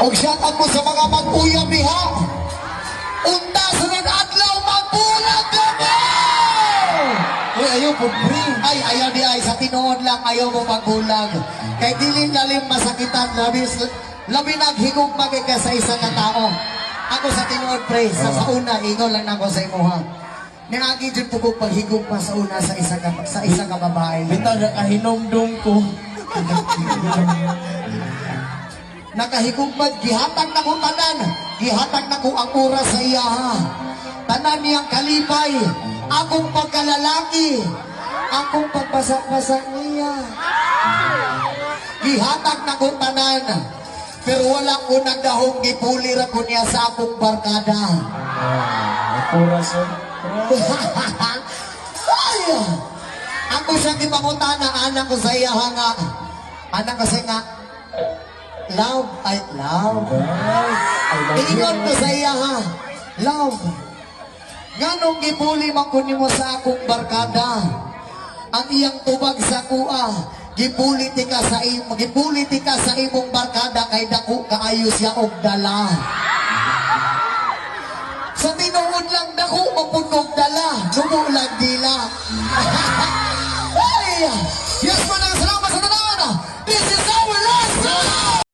Og shoutout mo sa mga mag-uyab diha. Unta sunod adlaw magbulag kami. Uy, ayaw po, pre. Ay, ayaw di ay. Sa tinuod lang, ayaw mo magbulag. Kay dili lalim masakitan. Labi naghigugma ka sa isang tao. Ako sa tinuod, pre. Sa una, ingon lang ako sa imuha. Nangagi dyan po kong paghigugma sa una sa isa ka babae. Bitaw, nakahinomdom ko. Nakahigugmad, gihatag na ko tanan. Gihatag na ko ang oras sa iya, ha. Tanan niyang kalipay. Akong pagkalalaki. Akong pagbasak-basak niya. Gihatag na ko tanan. Pero walang unang dahong gipuli ra ko niya sa akong barkada. Oras, Ay! Ako siya gipangutana, anak ko sa iya, nga. Anak kasi nga, love, ay, love. Ingon ko sa iya, ha. Love. Ganong gipuli man ko nimo sa akong barkada. Ang iyang tubag sa kuha, gipuliti ka sa imong barkada kay dako kaayo siya og dala. Sa tinuod lang dako mapud og dala, numo lang dila. Ay!